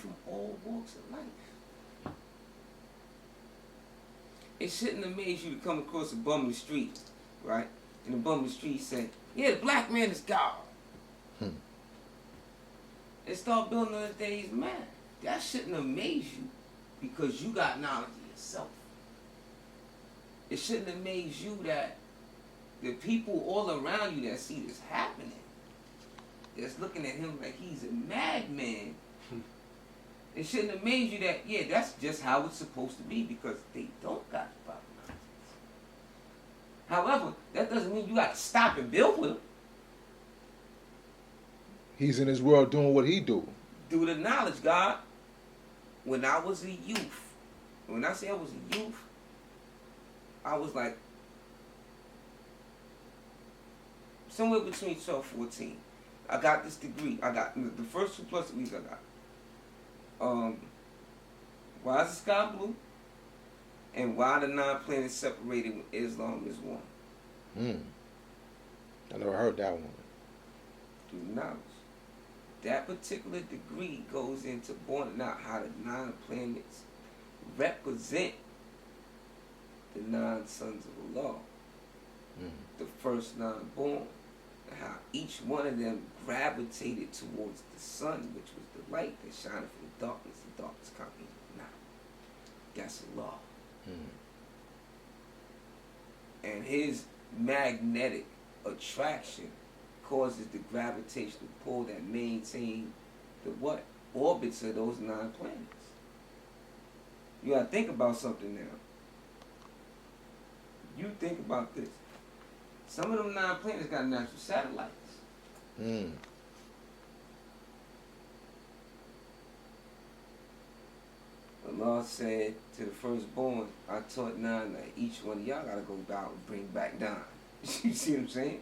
from all walks of life. It shouldn't amaze you to come across a bum in the street, right? And the bum in the street say, yeah, the black man is God. And start building on the day's man. That shouldn't amaze you because you got knowledge of yourself. It shouldn't amaze you that the people all around you that see this happening, that's looking at him like he's a madman. It shouldn't amaze you that, yeah, that's just how it's supposed to be because they don't got the proper knowledge. However, that doesn't mean you got to stop and build with him. He's in his world doing what he do. Do the knowledge, God. When I was a youth, when I say I was a youth, I was like somewhere between 12 and 14. I got this degree. I got the first 2+ degrees I got. Why is the sky blue? And why the 9 planets separated when Islam is one? I never heard that one. Through knowledge. That particular degree goes into pointing out how the 9 planets represent the 9 sons of Allah. The first 9 born. And how each one of them gravitated towards the sun, which was the light that shined from the darkness. The darkness comprehended not. That's Allah. And his magnetic attraction causes the gravitational pull that maintain the what? Orbits of those 9 planets. You gotta think about something now. You think about this. Some of them 9 planets got natural satellites. Allah said to the firstborn, I taught 9 that each one of y'all gotta go about and bring back 9. You see what I'm saying?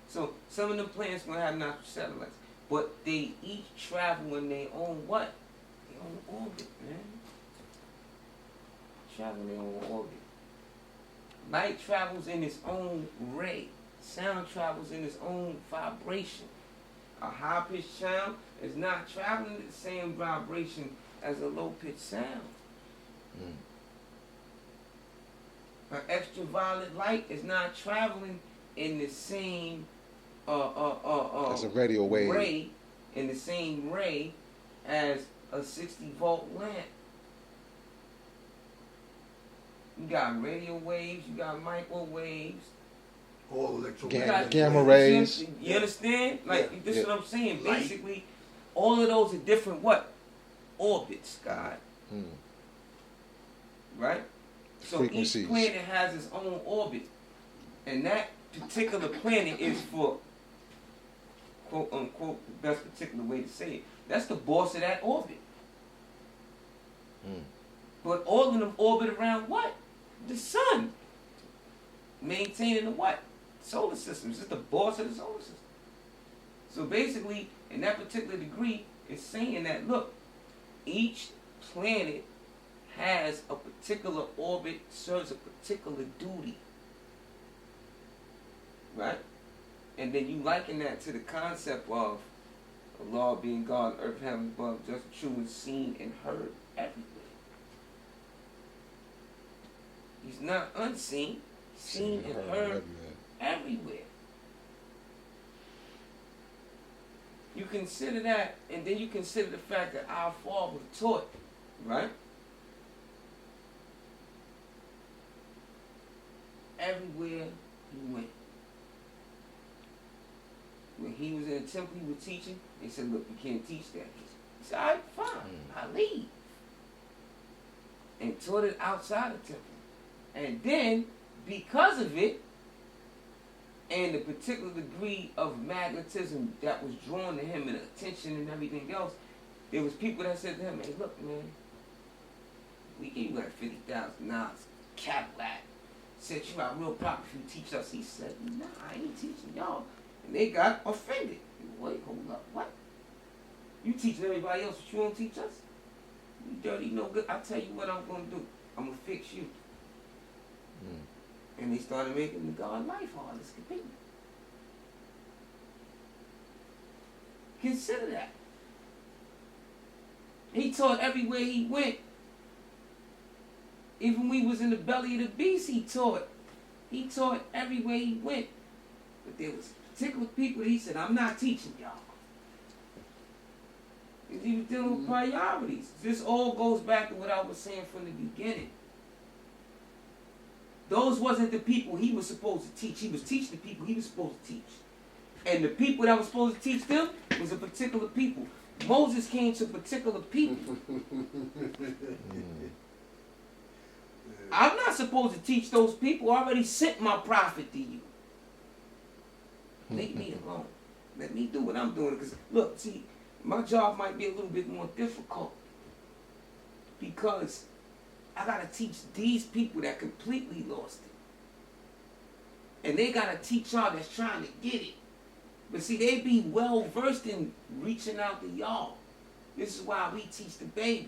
So some of them planets gonna have natural satellites, but they each travel in their own what? Their own orbit, man. Travel in their own orbit. Light travels in its own ray. Sound travels in its own vibration. A high-pitched sound is not traveling at the same vibration as a low-pitched sound. An extraviolet light is not traveling in the same That's a radio wave. ray, in the same ray as a 60-volt lamp. You got radio waves, you got microwaves, all electromagnetic gamma rays. You understand? Like this is what I'm saying. Light. Basically, all of those are different what? Orbits, God. Right? So Frequencies. each planet has its own orbit. And that particular planet is for quote unquote the best particular way to say it. That's the boss of that orbit. But all of them orbit around what? The sun. Maintaining the what? Solar system. It's just the boss of the solar system. So basically, in that particular degree, it's saying that, look, each planet has a particular orbit, serves a particular duty. Right? And then you liken that to the concept of Allah being God, earth, heaven, above, just true and seen and heard everywhere. He's not unseen, seen and heard everywhere. You consider that, and then you consider the fact that our father taught, right? Everywhere he went. When he was in the temple, he was teaching. They said, look, you can't teach that. He said, all right, fine, I leave. And taught it outside the temple. And then, because of it, and the particular degree of magnetism that was drawn to him and attention and everything else, there was people that said to him, hey, look, man, we give you like $50,000, Cadillac. Said you got real profit if you teach us. He said, nah, I ain't teaching y'all. And they got offended. Wait, hold up, what? You teaching everybody else, but you won't teach us? You dirty, no good. I'll tell you what I'm going to do. I'm going to fix you. And they started making the God life hard as could be. Consider that. He He taught everywhere he went. Even when he was in the belly of the beast, he taught. He taught everywhere he went. But there was particular people that he said, I'm not teaching y'all. Because he was dealing with priorities. This all goes back to what I was saying from the beginning. Those wasn't the people he was supposed to teach. He was teaching the people he was supposed to teach. And the people that was supposed to teach them was a particular people. Moses came to particular people. I'm not supposed to teach those people. I already sent my prophet to you. Leave me alone. Let me do what I'm doing. Because, look, see, my job might be a little bit more difficult. Because I got to teach these people that completely lost it. And they got to teach y'all that's trying to get it. But see, they be well versed in reaching out to y'all. This is why we teach the babies.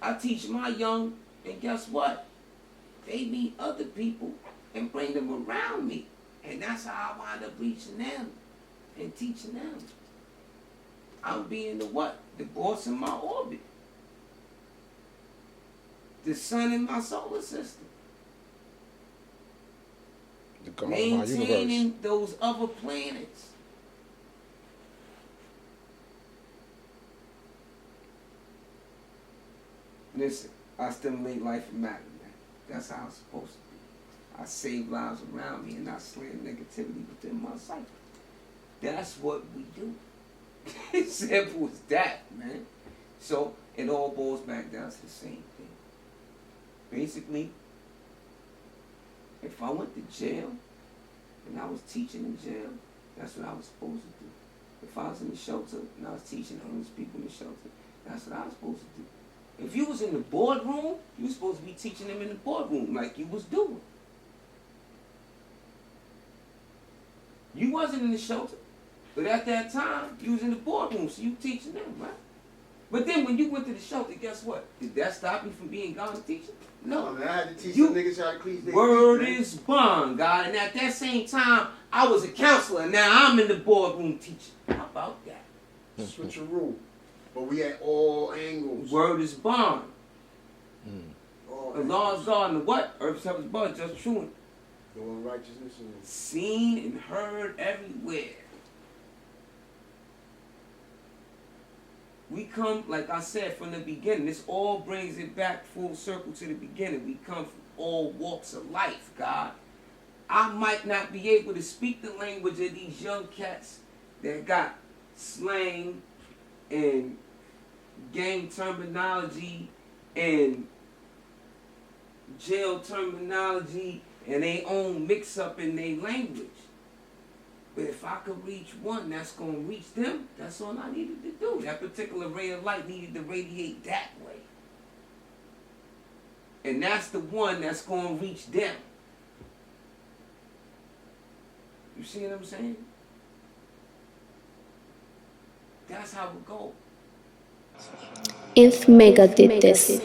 I teach my young, and guess what? They meet other people and bring them around me. And that's how I wind up reaching them and teaching them. I'm being the what? The boss in my orbit. The sun in my solar system. The God of my universe. Maintaining those other planets. Listen, I stimulate life and matter, man. That's how it's supposed to be. I save lives around me and I slam negativity within my cycle. That's what we do. It's simple as that, man. So it all boils back down to the same thing. Basically, if I went to jail and I was teaching in jail, that's what I was supposed to do. If I was in the shelter and I was teaching homeless people in the shelter, that's what I was supposed to do. If you was in the boardroom, you were supposed to be teaching them in the boardroom like you was doing. You wasn't in the shelter, but at that time, you was in the boardroom, so you teaching them, right? But then when you went to the shelter, guess what? Did that stop you from being gone and teaching? No. Man, I had to teach some niggas how to clean their Word feet, is bond, God. And at that same time, I was a counselor, and now I'm in the boardroom teaching. How about that? Switch a rule. But we at all angles. Word is bond. All The law is God and the what? Earth is bond, just true. doing righteousness and Seen and heard everywhere. We come, like I said, from the beginning. This all brings it back full circle to the beginning. We come from all walks of life, God. I might not be able to speak the language of these young cats that got slang and gang terminology and jail terminology and their own mix-up in their language. But if I could reach one that's going to reach them, that's all I needed to do. That particular ray of light needed to radiate that way. And that's the one that's going to reach them. You see what I'm saying? That's how it goes. If Mecca did this.